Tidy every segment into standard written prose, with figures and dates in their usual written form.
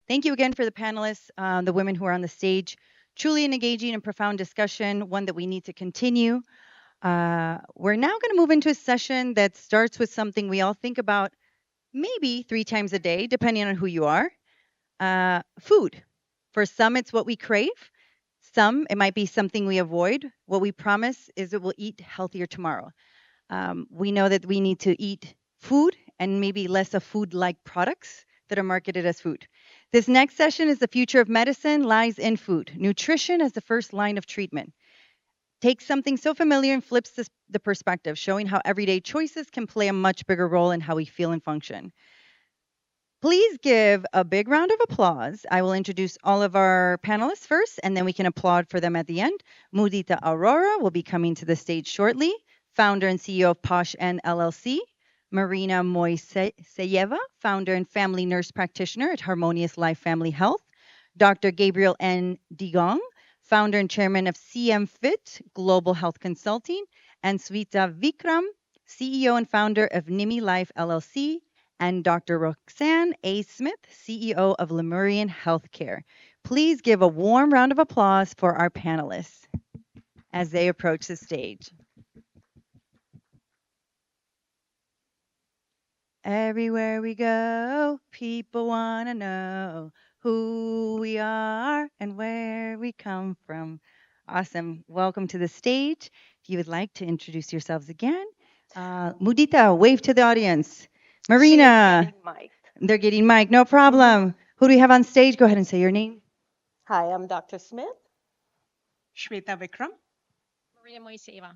Thank you again for the panelists, the women who are on the stage. Truly an engaging and profound discussion, one that we need to continue. We're now going to move into a session that starts with something we all think about maybe 3 times a day, depending on who you are. Food. For some, it's what we crave. Some, it might be something we avoid. What we promise is that we'll eat healthier tomorrow. We know that we need to eat food and maybe less of food like products that are marketed as food. This next session is the future of medicine lies in food. Nutrition as the first line of treatment. Takes something so familiar and flips the perspective, showing how everyday choices can play a much bigger role in how we feel and function. Please give a big round of applause. I will introduce all of our panelists first, and then we can applaud for them at the end. Mudita Aurora will be coming to the stage shortly, founder and CEO of Posh N LLC. Marina Moiseyeva, founder and family nurse practitioner at Harmonious Life Family Health. Dr. Gabriel N. Digong, founder and chairman of CM Fit Global Health Consulting. And Svita Vikram, CEO and founder of Nimi Life LLC, and Dr. Roxanne A. Smith, CEO of Lemurian Healthcare. Please give a warm round of applause for our panelists as they approach the stage. Everywhere we go, people want to know who we are and where we come from. Awesome. Welcome to the stage. If you would like to introduce yourselves again, Mudita, wave to the audience. Marina, they're getting mic, no problem. Who do we have on stage? Go ahead and say your name. Hi, I'm Dr. Smith. Shweta Vikram. Marina Moiseva.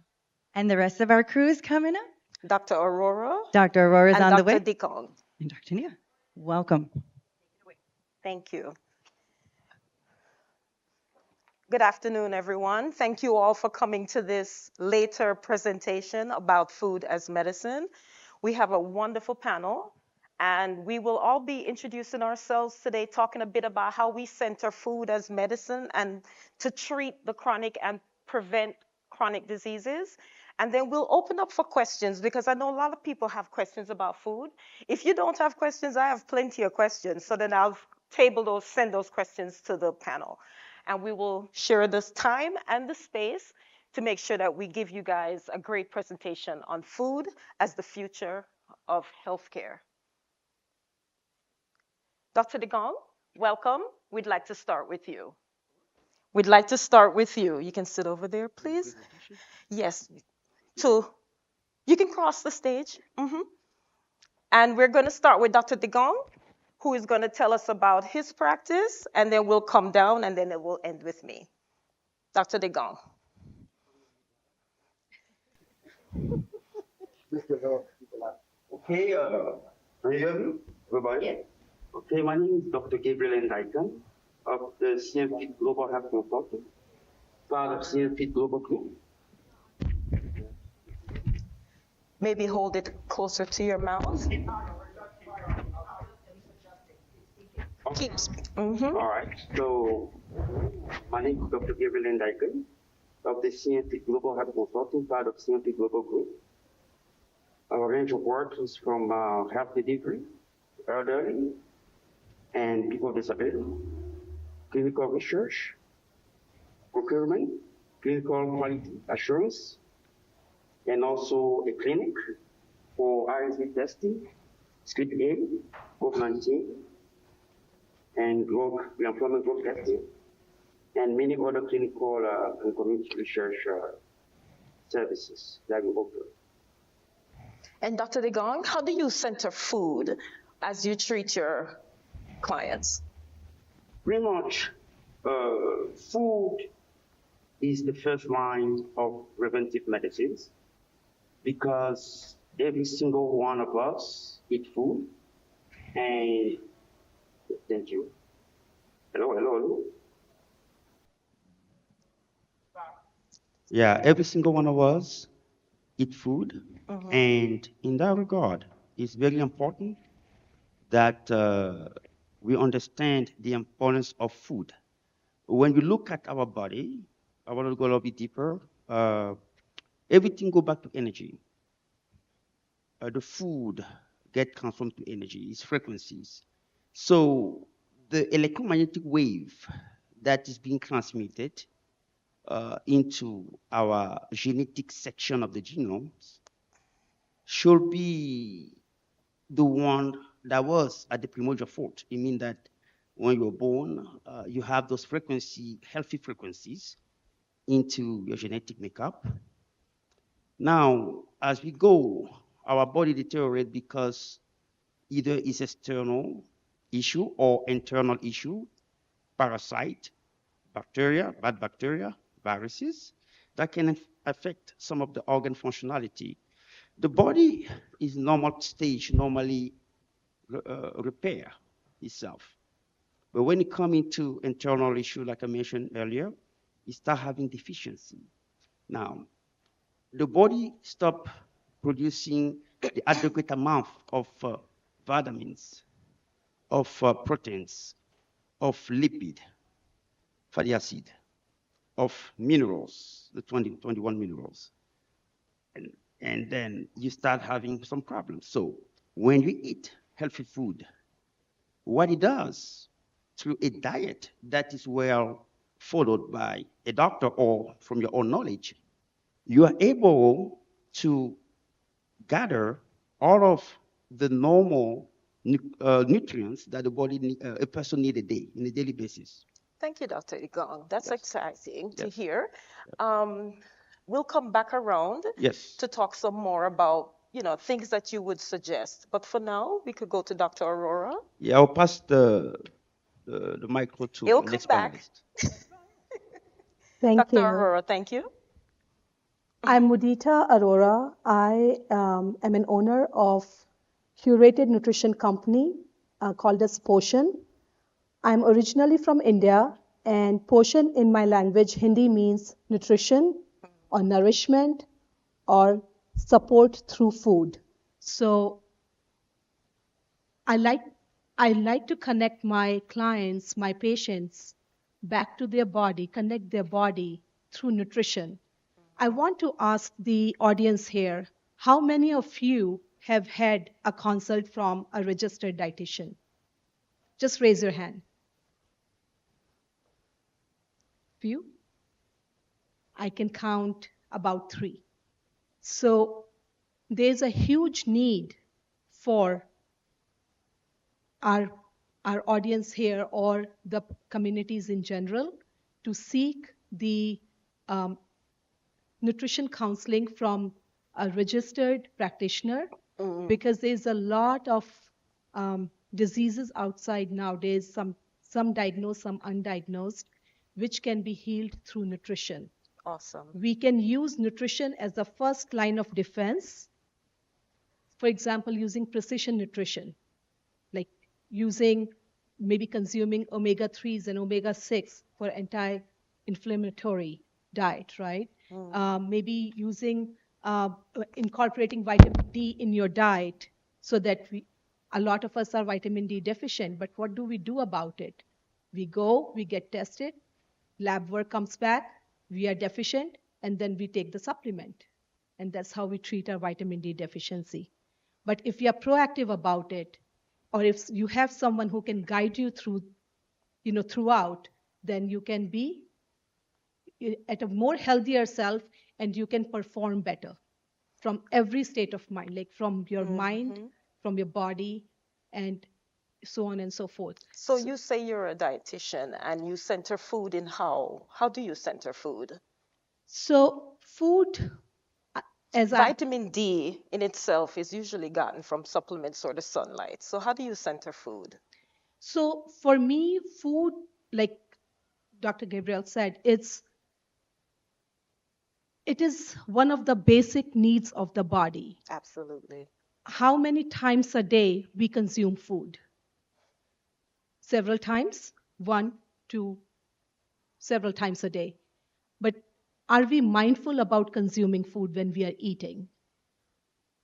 And the rest of our crew is coming up. Dr. Aurora. Dr. Aurora's and on Dr. the way. Dicon. And Dr. Nia, welcome. Thank you. Good afternoon, everyone. Thank you all for coming to this later presentation about food as medicine. We have a wonderful panel, and we will all be introducing ourselves today, talking a bit about how we center food as medicine and to treat the chronic and prevent chronic diseases. And then we'll open up for questions because I know a lot of people have questions about food. If you don't have questions, I have plenty of questions. So then I'll send those questions to the panel. And we will share this time and the space to make sure that we give you guys a great presentation on food as the future of healthcare. Dr. Degong, welcome. We'd like to start with you. You can sit over there, please. Yes. You can cross the stage. And we're going to start with Dr. Degong, who is going to tell us about his practice, and then we'll come down, and then it will end with me. Dr. Degong. Okay, everybody. Okay, my name is Dr. Gabriel N. Dyken of the CMP Global Health Consulting, part of CMP Global Group. Maybe hold it closer to your mouth. All right, so my name is Dr. Gabriel N. Dyken of the CMP Global Health Consulting, part of CMP Global Group. Our range of work is from health delivery, elderly, and people with disability, clinical research, procurement, clinical quality assurance, and also a clinic for RSV testing, sleep aid, COVID-19, and pre-employment growth testing, and many other clinical and community research services that we offer. And Dr. Degong, how do you center food as you treat your clients? Pretty much, food is the first line of preventive medicines because every single one of us eat food. And thank you. Hello. Yeah, every single one of us eat food. And in that regard, it's very important that we understand the importance of food. When we look at our body, I want to go a little bit deeper. Everything go back to energy. The food get transformed to energy, it's frequencies. So the electromagnetic wave that is being transmitted into our genetic section of the genome should be the one that was at the primordial fault. It means that when you're born, you have those healthy frequencies into your genetic makeup. Now, as we go, our body deteriorates because either it's external issue or internal issue, parasite, bacteria, bad bacteria, viruses, that can affect some of the organ functionality. The body is normal stage, normally repair itself. But when it comes into internal issue, like I mentioned earlier, it start having deficiency. Now, the body stop producing the adequate amount of vitamins, of proteins, of lipid, fatty acid, of minerals, the 21 minerals. And then you start having some problems. So when you eat healthy food, what it does through a diet that is well followed by a doctor or from your own knowledge, you are able to gather all of the normal nutrients that the body, a person need a day, in a daily basis. Thank you, Dr. Igong. That's Yes. exciting to Yes. hear. We'll come back around Yes. to talk some more about, things that you would suggest. But for now, we could go to Dr. Aurora. Yeah, I'll pass the micro to He'll the come next back. panelist. Thank Dr. you. Aurora, thank you. I'm Mudita Arora. I am an owner of curated nutrition company called as Poshan. I'm originally from India, and Poshan in my language, Hindi, means nutrition or nourishment or support through food. So I like to connect my clients, my patients, back to their body, connect their body through nutrition. I want to ask the audience here, how many of you have had a consult from a registered dietitian? Just raise your hand. Few? I can count about 3. So there's a huge need for our audience here or the communities in general to seek the nutrition counseling from a registered practitioner because there's a lot of diseases outside nowadays, some diagnosed, some undiagnosed, which can be healed through nutrition. Awesome. We can use nutrition as the first line of defense. For example, using precision nutrition, like using maybe consuming omega-3s and omega-6 for anti-inflammatory diet, right? Maybe using incorporating vitamin D in your diet so that a lot of us are vitamin D deficient, but what do we do about it? We go, we get tested, lab work comes back, we are deficient, and then we take the supplement. And that's how we treat our vitamin D deficiency. But if you are proactive about it, or if you have someone who can guide you through, throughout, then you can be at a more healthier self and you can perform better from every state of mind, like from your mind, from your body, and so on and so forth. So you say you're a dietitian and you center food in how? How do you center food? So food, Vitamin D in itself is usually gotten from supplements or the sunlight. So how do you center food? So for me, food, like Dr. Gabriel said, it is one of the basic needs of the body. Absolutely. How many times a day we consume food? Several times, 1, 2, several times a day. But are we mindful about consuming food when we are eating?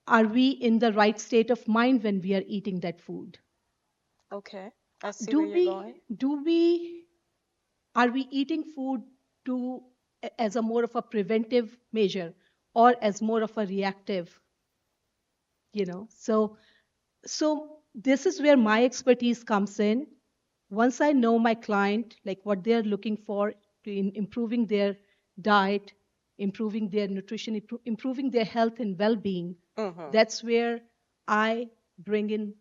Are we in the right state of mind when we are eating that food? Okay, I see where you're going. Are we eating food as a more of a preventive measure or as more of a reactive? So this is where my expertise comes in. Once I know my client, like what they're looking for in improving their diet, improving their nutrition, improving their health and well-being, that's where I bring in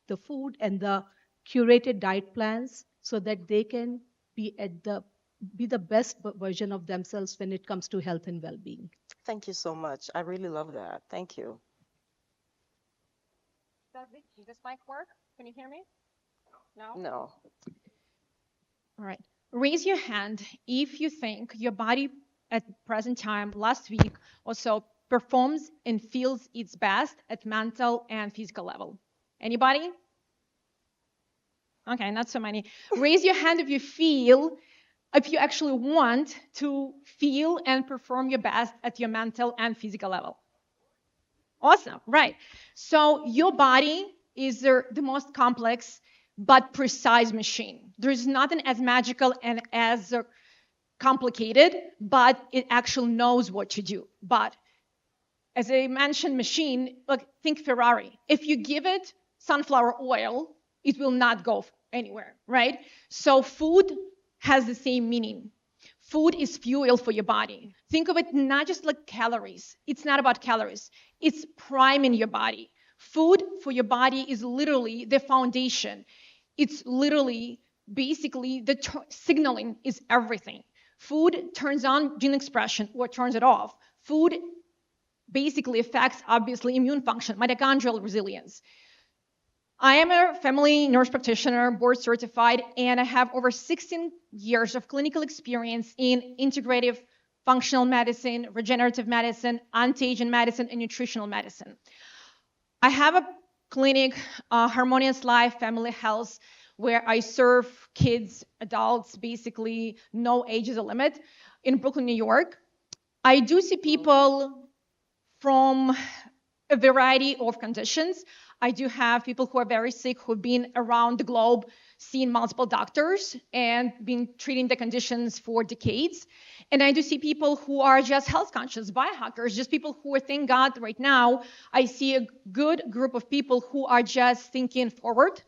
the food and the curated diet plans so that they can be the best version of themselves when it comes to health and well-being. Thank you so much. I really love that. Thank you. Does this mic work? Can you hear me? No? No. All right. Raise your hand if you think your body at present time, last week or so, performs and feels its best at mental and physical level. Anybody? Okay, not so many. Raise your hand if you actually want to feel and perform your best at your mental and physical level. Awesome, right. So your body is the most complex but precise machine. There's nothing as magical and as complicated, but it actually knows what to do. But as I mentioned, machine, like think Ferrari. If you give it sunflower oil, it will not go anywhere, right? So food has the same meaning. Food is fuel for your body. Think of it not just like calories. It's not about calories. It's priming your body. Food for your body is literally the foundation. It's literally basically the signaling is everything. Food turns on gene expression or turns it off. Food basically affects obviously immune function, mitochondrial resilience. I am a family nurse practitioner, board certified, and I have over 16 years of clinical experience in integrative functional medicine, regenerative medicine, anti-aging medicine, and nutritional medicine. I have a clinic, Harmonious Life Family Health, where I serve kids, adults, basically no age is a limit, in Brooklyn, New York. I do see people from a variety of conditions. I do have people who are very sick who've been around the globe, seeing multiple doctors and been treating the conditions for decades. And I do see people who are just health conscious, biohackers, just people who are, thank God, right now, I see a good group of people who are just thinking forward.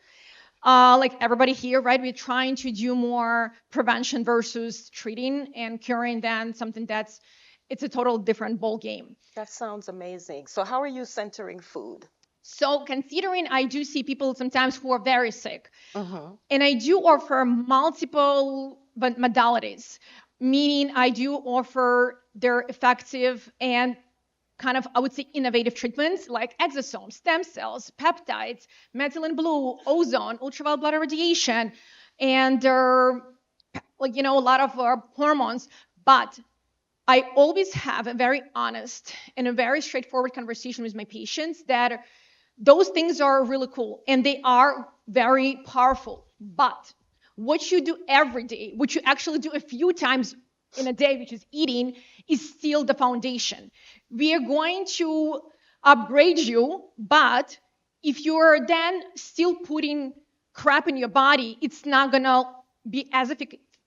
Like everybody here, right? We're trying to do more prevention versus treating and curing than something it's a total different ball game. That sounds amazing. So how are you centering food? So considering I do see people sometimes who are very sick, and I do offer multiple modalities, meaning I do offer their effective and kind of, I would say, innovative treatments like exosomes, stem cells, peptides, methylene blue, ozone, ultraviolet blood irradiation, and like, a lot of hormones. But I always have a very honest and a very straightforward conversation with my patients that those things are really cool and they are very powerful. But what you do every day, what you actually do a few times in a day, which is eating, is still the foundation. We are going to upgrade you, but if you're then still putting crap in your body, it's not going to be as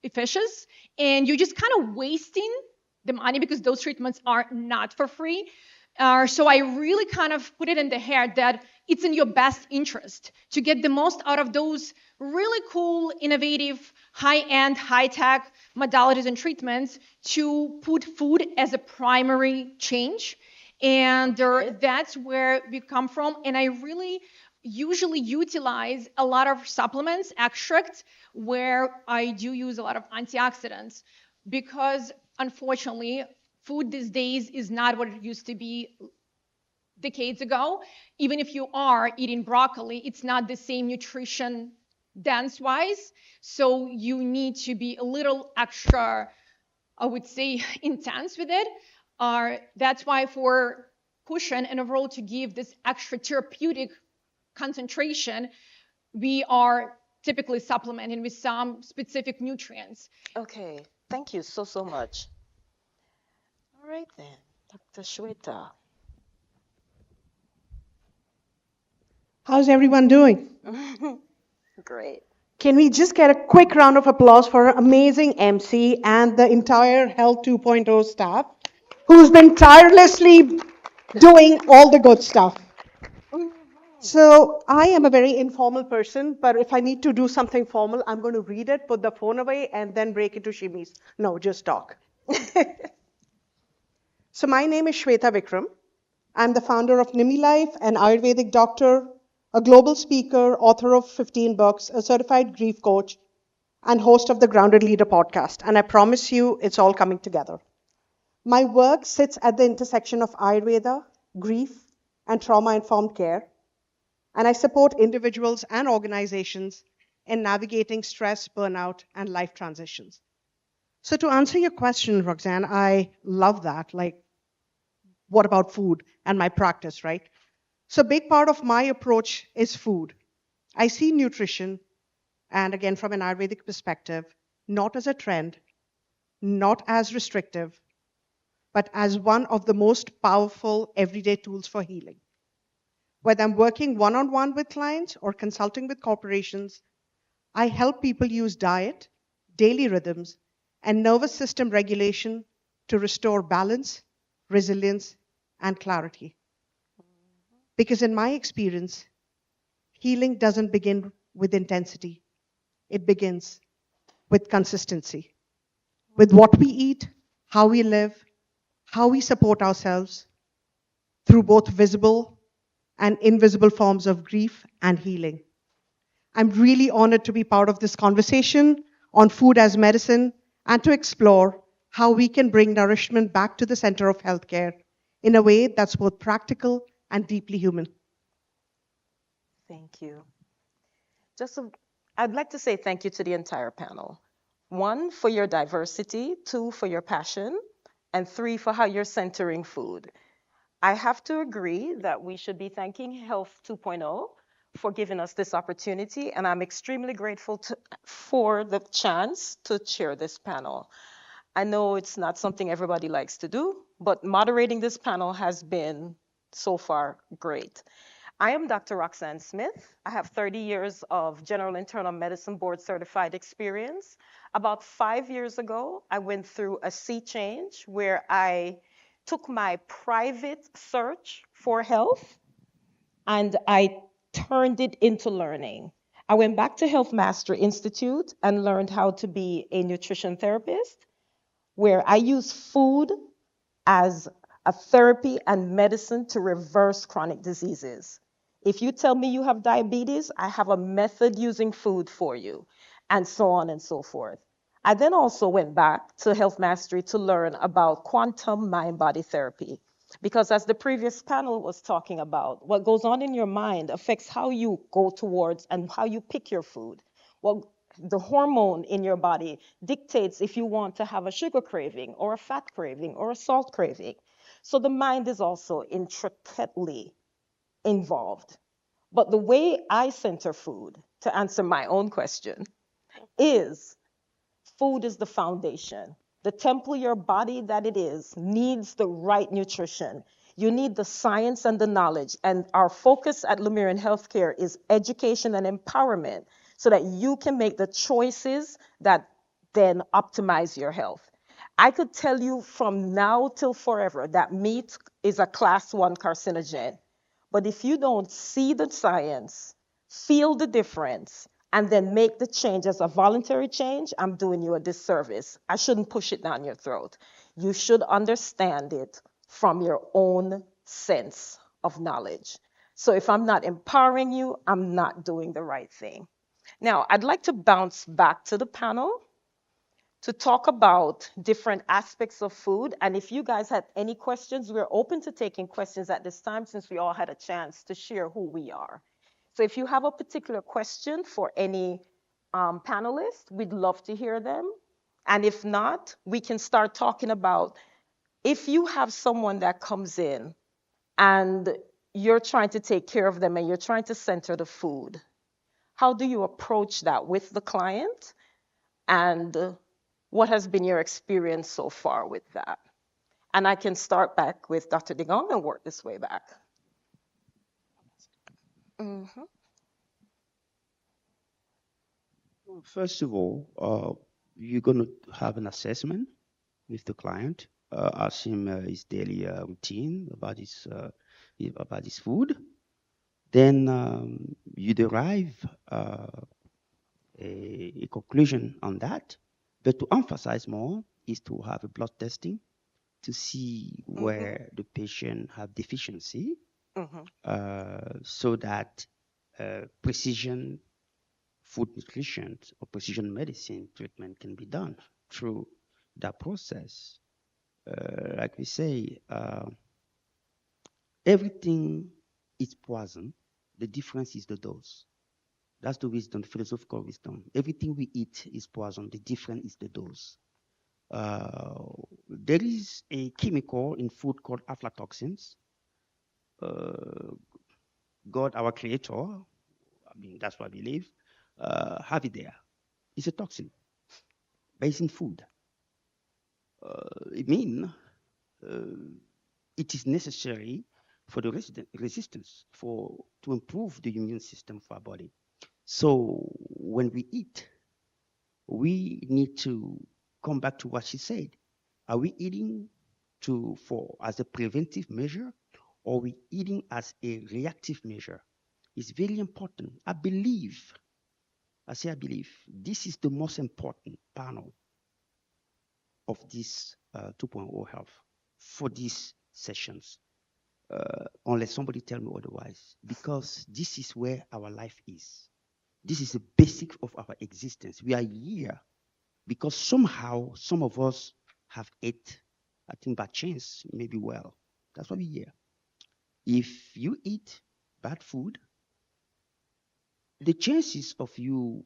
efficient, and you're just kind of wasting the money because those treatments are not for free. So I really kind of put it in the head that it's in your best interest to get the most out of those really cool, innovative, high-end, high-tech modalities and treatments to put food as a primary change. And that's where we come from. And I really usually utilize a lot of supplements, extracts, where I do use a lot of antioxidants because, unfortunately, food these days is not what it used to be decades ago. Even if you are eating broccoli, it's not the same nutrition dense-wise. So you need to be a little extra, I would say, intense with it. That's why for cushion and overall to give this extra therapeutic concentration, we are typically supplementing with some specific nutrients. Okay, thank you so much. All right then, Dr. Shweta. How's everyone doing? Great. Can we just get a quick round of applause for our amazing MC and the entire Health 2.0 staff who's been tirelessly doing all the good stuff? So I am a very informal person, but if I need to do something formal, I'm going to read it, put the phone away, and then break into shimmies. No, just talk. So my name is Shweta Vikram. I'm the founder of Nimi Life, an Ayurvedic doctor, a global speaker, author of 15 books, a certified grief coach, and host of the Grounded Leader podcast. And I promise you, it's all coming together. My work sits at the intersection of Ayurveda, grief, and trauma informed care. And I support individuals and organizations in navigating stress, burnout, and life transitions. So, to answer your question, Roxanne, I love that. Like, what about food and my practice, right? So, a big part of my approach is food. I see nutrition, and again, from an Ayurvedic perspective, not as a trend, not as restrictive, but as one of the most powerful everyday tools for healing. Whether I'm working one on one with clients or consulting with corporations, I help people use diet, daily rhythms, and nervous system regulation to restore balance, resilience, and clarity. Because in my experience, healing doesn't begin with intensity, it begins with consistency, with what we eat, how we live, how we support ourselves through both visible and invisible forms of grief and healing. I'm really honored to be part of this conversation on food as medicine and to explore how we can bring nourishment back to the center of healthcare in a way that's both practical and deeply human. Thank you. Just a, I'd like to say thank you to the entire panel. One, for your diversity, two, for your passion, and three, for how you're centering food. I have to agree that we should be thanking Health 2.0 for giving us this opportunity, and I'm extremely grateful for the chance to chair this panel. I know it's not something everybody likes to do, but moderating this panel has been so far great. I am Dr. Roxanne Smith. I have 30 years of general internal medicine board certified experience. About 5 years ago, I went through a sea change where I took my private search for health and I turned it into learning. I went back to Health Master Institute and learned how to be a nutrition therapist, where I use food as a therapy and medicine to reverse chronic diseases. If you tell me you have diabetes, I have a method using food for you, and so on and so forth. I then also went back to Health Mastery to learn about quantum mind body therapy. Because, as the previous panel was talking about, what goes on in your mind affects how you go towards and how you pick your food. Well, the hormone in your body dictates if you want to have a sugar craving or a fat craving or a salt craving. So the mind is also intricately involved. But the way I center food, to answer my own question, is food is the foundation. The temple, your body that it is, needs the right nutrition. You need the science and the knowledge. And our focus at Lemurian Healthcare is education and empowerment so that you can make the choices that then optimize your health. I could tell you from now till forever that meat is a class one carcinogen. But if you don't see the science, feel the difference, and then make the change as a voluntary change, I'm doing you a disservice. I shouldn't push it down your throat. You should understand it from your own sense of knowledge. So if I'm not empowering you, I'm not doing the right thing. Now, I'd like to bounce back to the panel to talk about different aspects of food. And if you guys had any questions, we're open to taking questions at this time since we all had a chance to share who we are. So if you have a particular question for any panelist, we'd love to hear them. And if not, we can start talking about if you have someone that comes in and you're trying to take care of them and you're trying to center the food, how do you approach that with the client? And what has been your experience so far with that? And I can start back with Dr. Digong and work this way back. Mhm. First of all, you're going to have an assessment with the client, ask him his daily routine about his food. Then you derive a conclusion on that. But to emphasize more is to have a blood testing to see where the patient have deficiency, so that precision food nutrition or precision medicine treatment can be done through that process. Like we say, everything is poison. The difference is the dose. That's the wisdom, the philosophical wisdom. Everything we eat is poison. The difference is the dose. There is a chemical in food called aflatoxins. God, our creator, I mean, that's what I believe, have it there. It's a toxin based in food. It means it is necessary for the resistance to improve the immune system of our body. So when we eat, we need to come back to what she said. Are we eating as a preventive measure, or are we eating as a reactive measure? It's very important. I believe this is the most important panel of this 2.0 health for these sessions, unless somebody tell me otherwise, because this is where our life is. This is the basic of our existence. We are here because somehow some of us have ate, I think by chance, maybe well. That's why we're here. If you eat bad food, the chances of you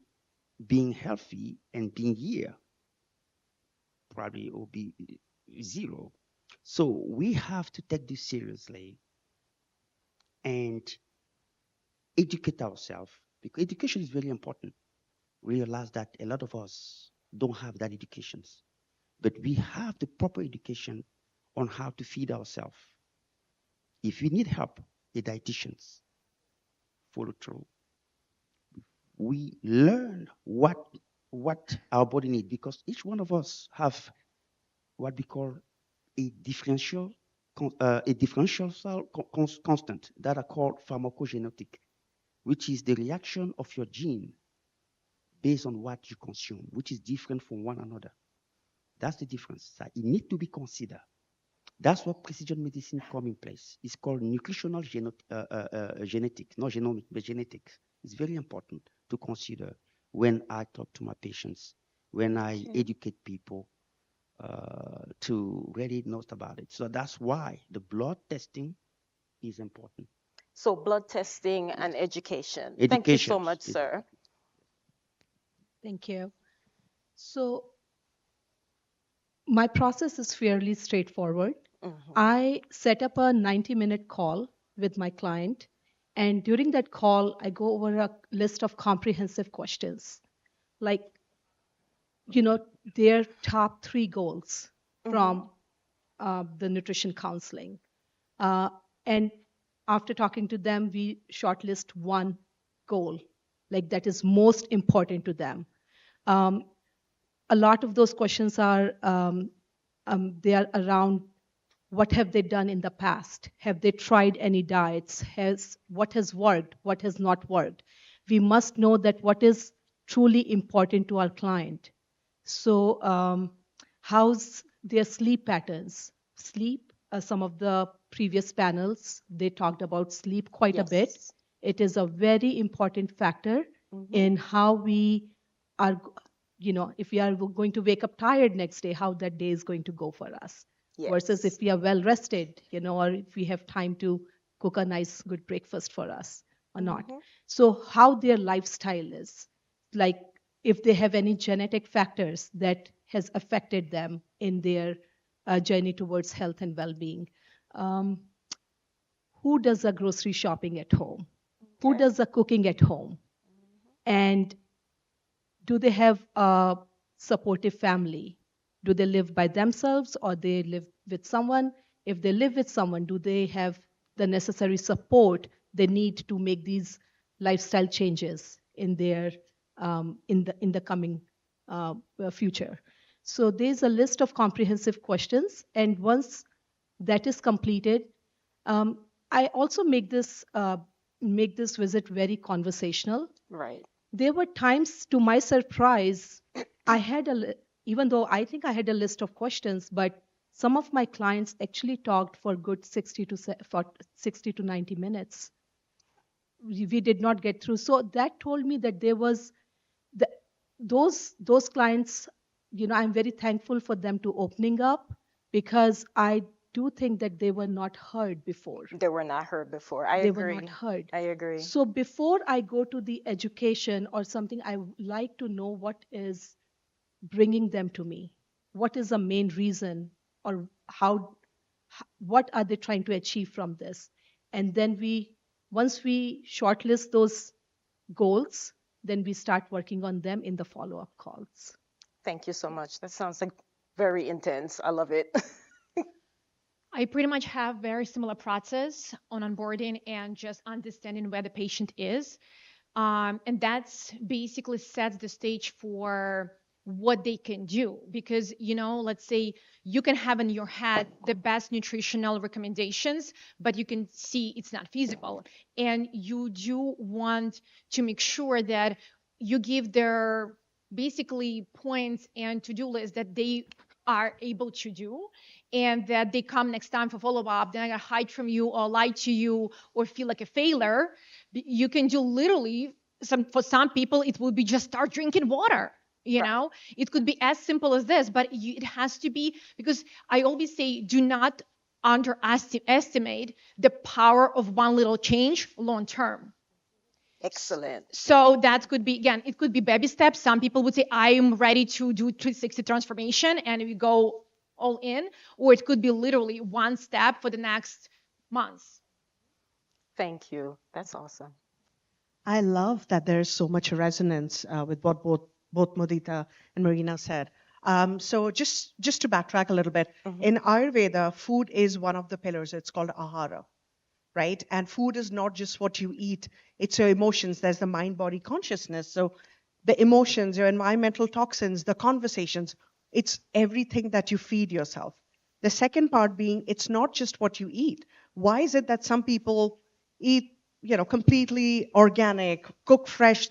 being healthy and being here probably will be zero. So we have to take this seriously and educate ourselves, because education is very important. Realize that a lot of us don't have that education, but we have the proper education on how to feed ourselves. If we need help, the dietitians follow through. We learn what our body needs, because each one of us have what we call a differential constant that are called pharmacogenetic, which is the reaction of your gene based on what you consume, which is different from one another. That's the difference. So it needs to be considered. That's what precision medicine comes in place. It's called nutritional genetic, not genomic, but genetics. It's very important to consider when I talk to my patients, when I educate people to really know about it. So that's why the blood testing is important. So blood testing and education. Thank you so much, sir. Thank you. So my process is fairly straightforward. I set up a 90-minute call with my client, and during that call, I go over a list of comprehensive questions, like, their top 3 goals from the nutrition counseling. And after talking to them, we shortlist one goal, like that is most important to them. A lot of those questions are they are around what have they done in the past? Have they tried any diets? What has worked? What has not worked? We must know that what is truly important to our client. So how's their sleep patterns? Sleep, some of the previous panels, they talked about sleep quite a bit. It is a very important factor in how we are, if we are going to wake up tired next day, how that day is going to go for us. Versus if we are well rested, or if we have time to cook a nice, good breakfast for us or not. So how their lifestyle is, like if they have any genetic factors that has affected them in their journey towards health and well-being. Who does the grocery shopping at home? Who does the cooking at home? And do they have a supportive family? Do they live by themselves or they live with someone? If they live with someone, do they have the necessary support they need to make these lifestyle changes in their in the coming future? So there's a list of comprehensive questions, and once that is completed, I also make this make this visit very conversational. Right. There were times, to my surprise, I had even though I think I had a list of questions, but some of my clients actually talked for good 60 to 90 minutes. We did not get through. So that told me that there was the, those clients, I'm very thankful for them to opening up, because I do think that they were not heard before. They were not heard before. I They were not agree. heard. I agree. So before I go to the education or something, I would like to know what is bringing them to me. What is the main reason, or what are they trying to achieve from this? And then once we shortlist those goals, then we start working on them in the follow-up calls. Thank you so much. That sounds like very intense. I love it. I pretty much have very similar process on onboarding and just understanding where the patient is. And that's basically sets the stage for what they can do. Because, let's say you can have in your head the best nutritional recommendations, but you can see it's not feasible. And you do want to make sure that you give their basically points and to-do list that they are able to do, and that they come next time for follow-up, they're not gonna hide from you or lie to you or feel like a failure. You can do literally for some people it will be just start drinking water. Right. It could be as simple as this, but it has to be, because I always say do not underestimate the power of one little change long term. Excellent. So that could be, again, it could be baby steps. Some people would say, I'm ready to do 360 transformation, and we go all in, or it could be literally one step for the next months. Thank you. That's awesome. I love that there's so much resonance with what both Mudita and Marina said. So just to backtrack a little bit, in Ayurveda, food is one of the pillars. It's called ahara, right? And food is not just what you eat, it's your emotions. There's the mind body consciousness. So the emotions, your environmental toxins, the conversations, it's everything that you feed yourself. The second part being, it's not just what you eat. Why is it that some people eat, completely organic, cook fresh,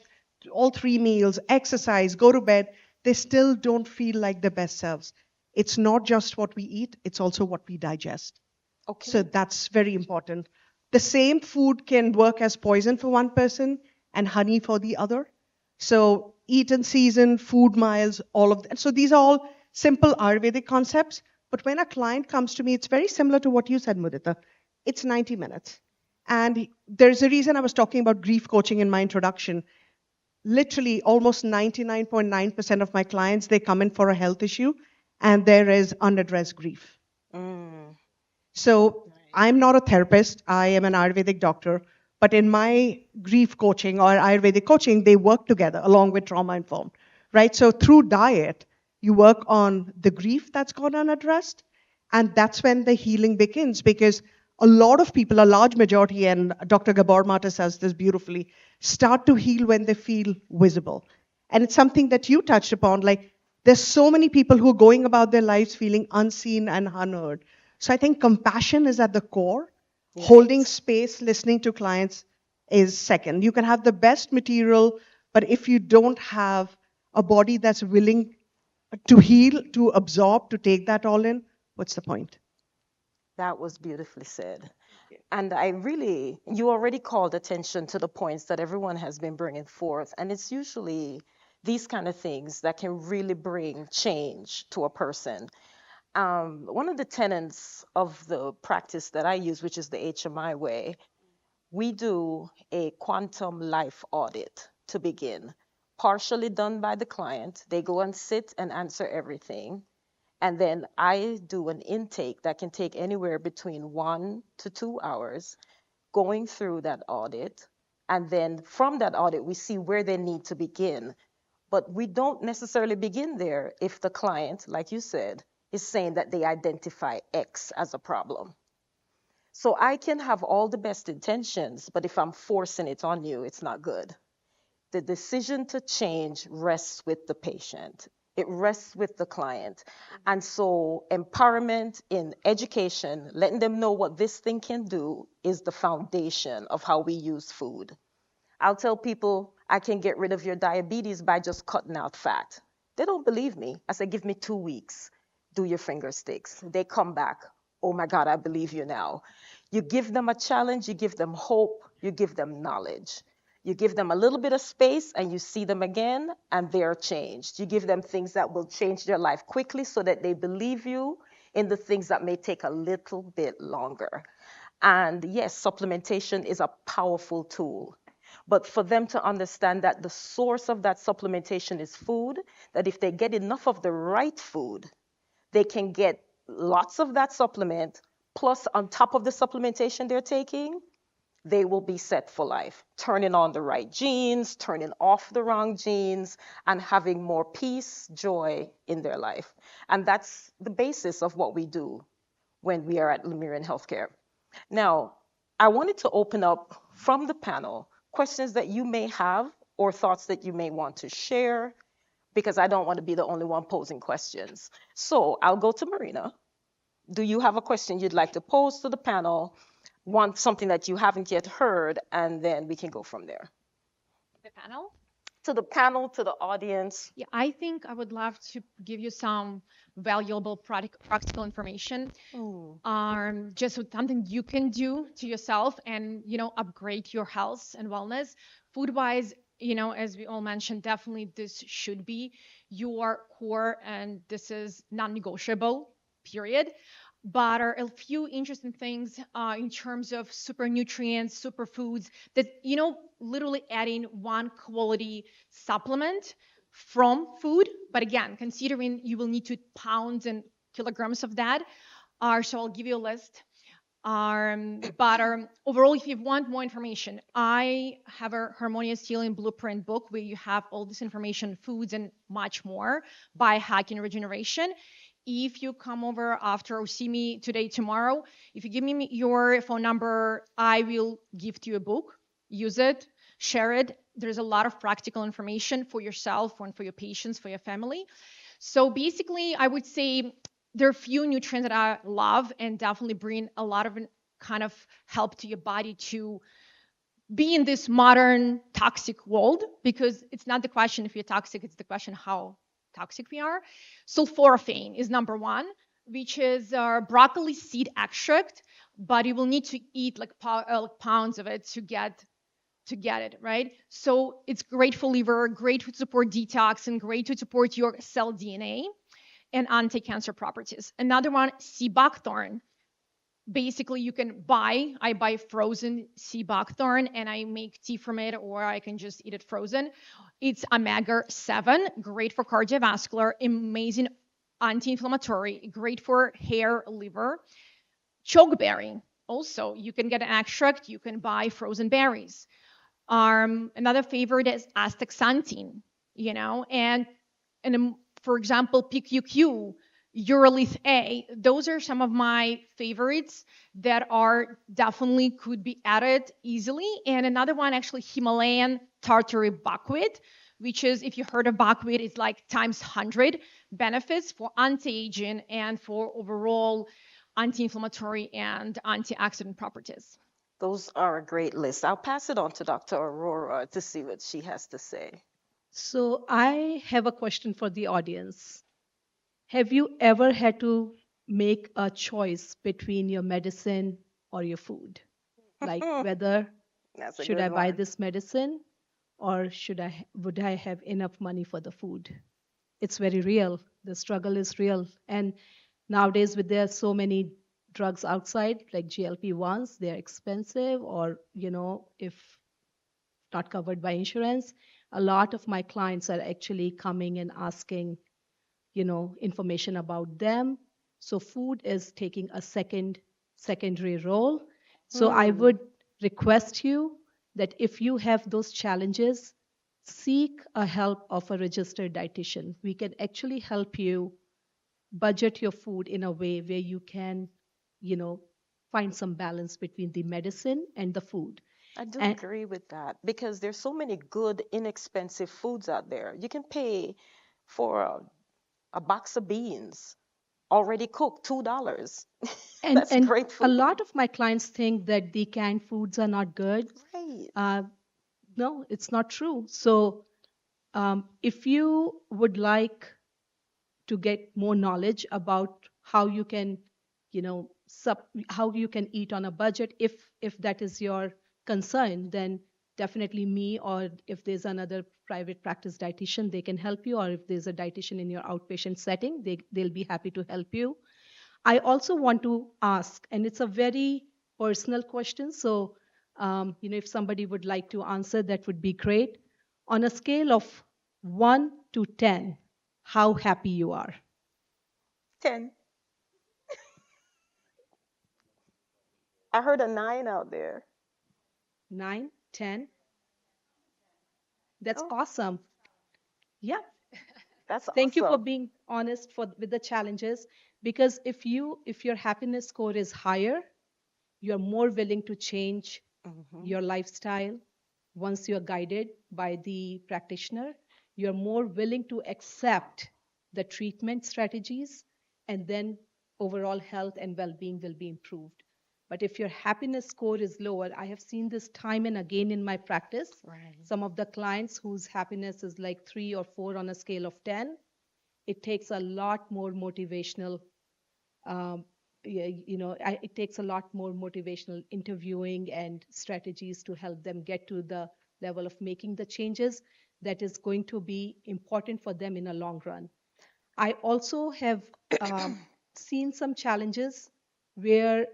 all 3 meals, exercise, go to bed, they still don't feel like their best selves? It's not just what we eat, it's also what we digest. Okay. So that's very important. The same food can work as poison for one person and honey for the other. So eat in season, food miles, all of that. So these are all simple Ayurvedic concepts. But when a client comes to me, it's very similar to what you said, Mudita. It's 90 minutes. And there's a reason I was talking about grief coaching in my introduction. Literally, almost 99.9% of my clients, they come in for a health issue, and there is unaddressed grief. Mm. So I'm not a therapist. I am an Ayurvedic doctor. But in my grief coaching or Ayurvedic coaching, they work together along with trauma informed, right? So through diet, you work on the grief that's gone unaddressed. And that's when the healing begins, because a lot of people, a large majority, and Dr. Gabor Mata says this beautifully, start to heal when they feel visible. And it's something that you touched upon. Like, there's so many people who are going about their lives feeling unseen and unheard. So I think compassion is at the core. Yes. Holding space, listening to clients is second. You can have the best material, but if you don't have a body that's willing to heal, to absorb, to take that all in, what's the point? That was beautifully said. And you already called attention to the points that everyone has been bringing forth. And it's usually these kind of things that can really bring change to a person. One of the tenets of the practice that I use, which is the HMI way, we do a quantum life audit to begin, partially done by the client. They go and sit and answer everything. And then I do an intake that can take anywhere between 1 to 2 hours, going through that audit. And then from that audit, we see where they need to begin. But we don't necessarily begin there if the client, like you said, is saying that they identify X as a problem. So I can have all the best intentions, but if I'm forcing it on you, it's not good. The decision to change rests with the patient. It rests with the client. And so, empowerment in education, letting them know what this thing can do, is the foundation of how we use food. I'll tell people I can get rid of your diabetes by just cutting out fat. They don't believe me. I say, give me 2 weeks, do your finger sticks. They come back. Oh my God, I believe you now. You give them a challenge, you give them hope, you give them knowledge. You give them a little bit of space and you see them again and they're changed. You give them things that will change their life quickly so that they believe you in the things that may take a little bit longer. And yes, supplementation is a powerful tool. But for them to understand that the source of that supplementation is food, that if they get enough of the right food, they can get lots of that supplement, plus on top of the supplementation they're taking, they will be set for life, turning on the right genes, turning off the wrong genes, and having more peace, joy in their life. And that's the basis of what we do when we are at Lemurian Healthcare. Now, I wanted to open up from the panel questions that you may have or thoughts that you may want to share, because I don't want to be the only one posing questions. So I'll go to Marina. Do you have a question you'd like to pose to the panel? Want something that you haven't yet heard, and then we can go from there. The panel? To the panel, to the audience. Yeah, I think I would love to give you some valuable practical information. Just something you can do to yourself and, upgrade your health and wellness. Food wise, as we all mentioned, definitely this should be your core and this is non-negotiable, period. But are a few interesting things in terms of super nutrients, superfoods that, literally adding one quality supplement from food. But again, considering you will need to pounds and kilograms of that. So I'll give you a list. But overall, if you want more information, I have a Harmonious Healing Blueprint book where you have all this information, foods, and much more by Hacking Regeneration. If you come over after or see me today, tomorrow, if you give me your phone number, I will gift you a book. Use it, share it. There's a lot of practical information for yourself and for your patients, for your family. So basically, I would say there are a few nutrients that I love and definitely bring a lot of kind of help to your body to be in this modern toxic world, because it's not the question if you're toxic, it's the question how toxic we are. Sulforaphane is number one, which is broccoli seed extract, but you will need to eat like pounds of it to get it, right? So it's great for liver, great to support detox, and great to support your cell DNA and anti-cancer properties. Another one, sea buckthorn. Basically, I buy frozen sea buckthorn and I make tea from it, or I can just eat it frozen. It's omega-7, great for cardiovascular, amazing anti-inflammatory, great for hair, liver. Chokeberry, also, you can get an extract, you can buy frozen berries. Another favorite is astaxanthin, and for example, PQQ, Urolith A. Those are some of my favorites that are definitely could be added easily. And another one, actually, Himalayan tartary buckwheat, which is, if you heard of buckwheat, it's like times 100 benefits for anti-aging and for overall anti-inflammatory and antioxidant properties. Those are a great list. I'll pass it on to Dr. Aurora to see what she has to say. So I have a question for the audience. Have you ever had to make a choice between your medicine or your food? Like whether That's a should good I buy one. this medicine or would I have enough money for the food? It's very real. The struggle is real. And nowadays with there are so many drugs outside like GLP-1s, they're expensive, or if not covered by insurance, a lot of my clients are actually coming and asking information about them. So food is taking a secondary role. So I would request you that if you have those challenges, seek a help of a registered dietitian. We can actually help you budget your food in a way where you can, you know, find some balance between the medicine and the food. I do And agree with that because there's so many good, inexpensive foods out there. You can pay for a box of beans already cooked, $2. And That's and great a food. lot of my clients think that the canned foods are not good. Right. Uh, no, it's not true. So if you would like to get more knowledge about how you can, how you can eat on a budget, if that is your concern, then definitely me, or if there's another private practice dietitian, they can help you, or if there's a dietitian in your outpatient setting, they'll be happy to help you. I also want to ask, and it's a very personal question, so if somebody would like to answer, that would be great. On a scale of 1 to 10, how happy you are? 10. I heard a 9 out there. 9, 10? That's Oh, awesome. Yeah. that's Thank you for awesome. being honest with the challenges, because if your happiness score is higher, you're more willing to change Hmm. your lifestyle. Once you're guided by the practitioner, you're more willing to accept the treatment strategies, and then overall health and well-being will be improved. But if your happiness score is lower, I have seen this time and again in my practice. Right. Some of the clients whose happiness is like 3 or 4 on a scale of 10, it takes a lot more motivational um, yeah, it takes a lot more motivational interviewing and strategies to help them get to the level of making the changes that is going to be important for them in a long run. I also have seen some challenges where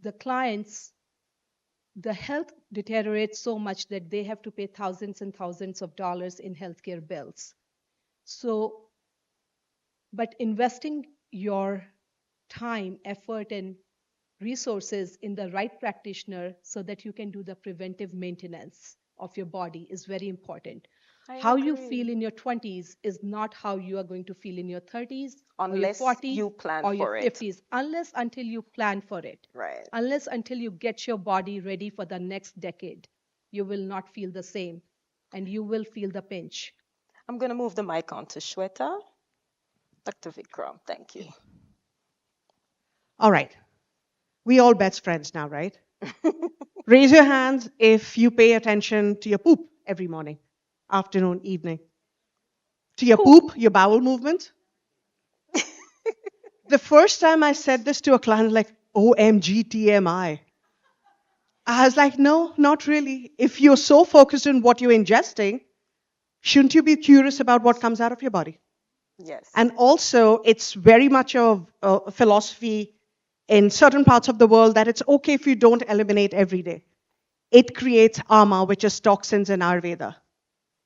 the clients, the health deteriorates so much that they have to pay thousands and thousands of dollars in healthcare bills. So, but investing your time, effort, and resources in the right practitioner so that you can do the preventive maintenance of your body is very important. I How you feel agree. in your 20s is not how you are going to feel in your 30s or your Unless 40s you plan or your for it. 50s, unless until you plan for it, Right. unless until you get your body ready for the next decade. You will not feel the same, and you will feel the pinch. I'm going to move the mic on to Shweta. Dr. Vikram, thank you. All right. We all best friends now, right? Raise your hands if you pay attention to your poop every morning, afternoon, evening. To your Poop. poop, your bowel movement. The first time I said this to a client, like, OMG, TMI. I was like, no, not really. If you're so focused on what you're ingesting, shouldn't you be curious about what comes out of your body? Yes. And also, it's very much of a philosophy in certain parts of the world that it's okay if you don't eliminate every day. It creates ama, which is toxins in Ayurveda.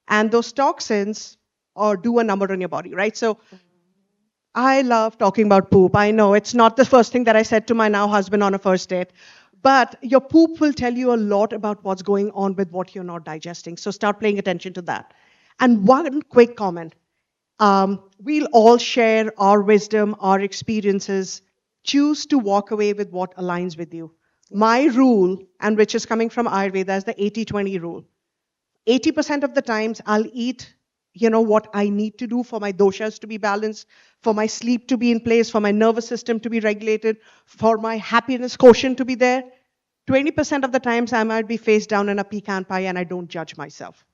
And those toxins or do a number on your body, right? So I love talking about poop. I know it's not the first thing that I said to my now husband on a first date, but your poop will tell you a lot about what's going on with what you're not digesting. So start paying attention to that. And one quick comment. We'll all share our wisdom, our experiences. Choose to walk away with what aligns with you. Yes. My rule, and which is coming from Ayurveda, is the 80-20 rule. 80% of the times I'll eat, what I need to do for my doshas to be balanced, for my sleep to be in place, for my nervous system to be regulated, for my happiness quotient to be there. 20% of the times I might be face down in a pecan pie and I don't judge myself.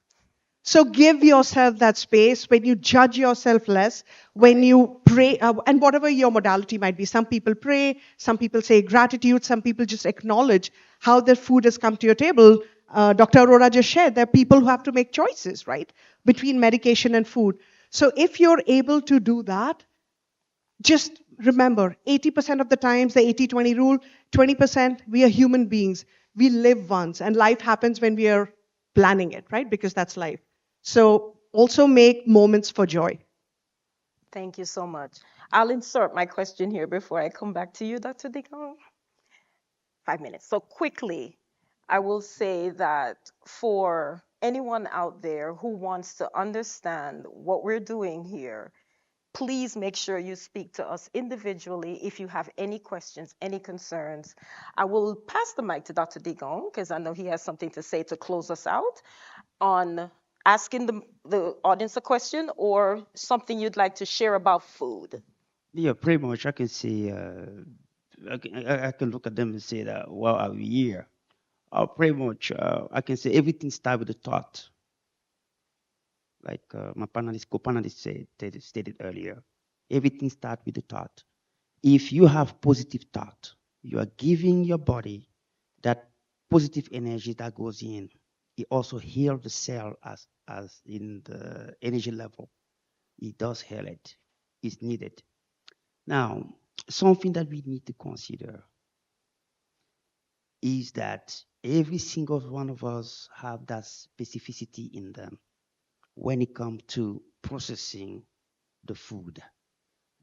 So give yourself that space when you judge yourself less, when Right. you pray, and whatever your modality might be. Some people pray, some people say gratitude, some people just acknowledge how their food has come to your table. Dr. Arora just shared there are people who have to make choices, right, between medication and food. So if you're able to do that, just remember 80% of the times, the 80-20 rule, 20%, we are human beings. We live once, and life happens when we are planning it, right? Because that's life. So also make moments for joy. Thank you so much. I'll insert my question here before I come back to you, Dr. Digong. 5 minutes. So quickly, I will say that for anyone out there who wants to understand what we're doing here, please make sure you speak to us individually if you have any questions, any concerns. I will pass the mic to Dr. Digong because I know he has something to say to close us out on asking the audience a question or something you'd like to share about food. Yeah, pretty much. I can say, I can look at them and say that, well, are we here? Pretty much, I can say everything starts with a thought, like my co-panelist stated earlier. Everything starts with a thought. If you have positive thought, you are giving your body that positive energy that goes in. It also heals the cell as in the energy level. It does heal it. It's needed. Now, something that we need to consider is that every single one of us have that specificity in them when it comes to processing the food.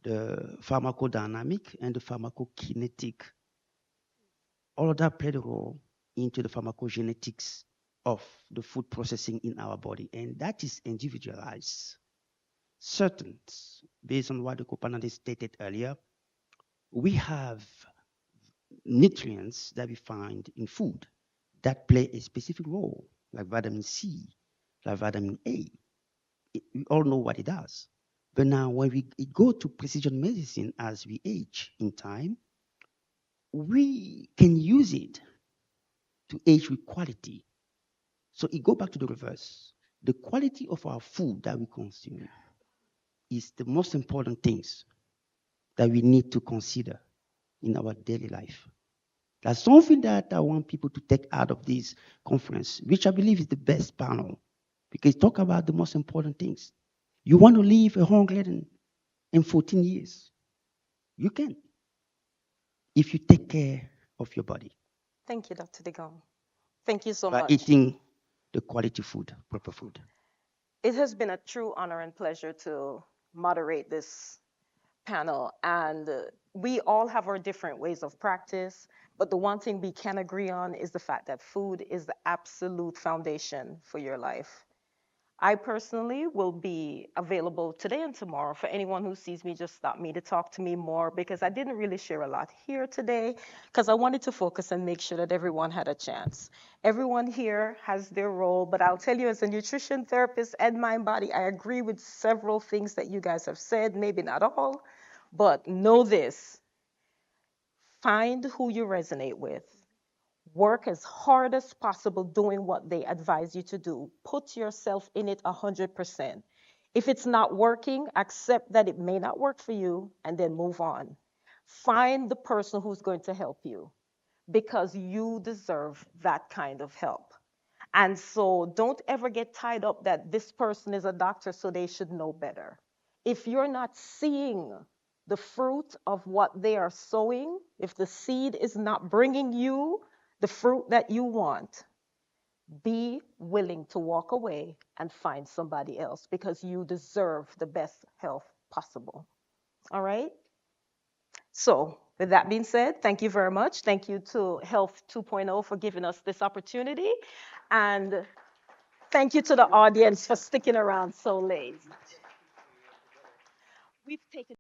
The pharmacodynamic and the pharmacokinetic, all of that played a role into the pharmacogenetics of the food processing in our body, and that is individualized. Certain, based on what the co-panelist stated earlier, we have nutrients that we find in food that play a specific role, like vitamin C, like vitamin A. We all know what it does. But now, when we go to precision medicine as we age in time, we can use it to age with quality. So it go back to the reverse. The quality of our food that we consume is the most important things that we need to consider in our daily life. That's something that I want people to take out of this conference, which I believe is the best panel, because talk about the most important things. You want to live 114 years, you can if you take care of your body Thank you, Dr. Digong. Thank you so by much. eating the quality food, proper food. It has been a true honor and pleasure to moderate this panel. And we all have our different ways of practice. But the one thing we can agree on is the fact that food is the absolute foundation for your life. I personally will be available today and tomorrow for anyone who sees me, just stop me to talk to me more because I didn't really share a lot here today because I wanted to focus and make sure that everyone had a chance. Everyone here has their role, but I'll tell you as a nutrition therapist and mind body, I agree with several things that you guys have said, maybe not all, but know this, find who you resonate with. Work as hard as possible doing what they advise you to do. Put yourself in it 100%. If it's not working, accept that it may not work for you and then move on. Find the person who's going to help you because you deserve that kind of help. And so don't ever get tied up that this person is a doctor, so they should know better. If you're not seeing the fruit of what they are sowing, if the seed is not bringing you the fruit that you want, be willing to walk away and find somebody else because you deserve the best health possible. All right? So, with that being said, thank you very much. Thank you to Health 2.0 for giving us this opportunity. And thank you to the audience for sticking around so late. We've taken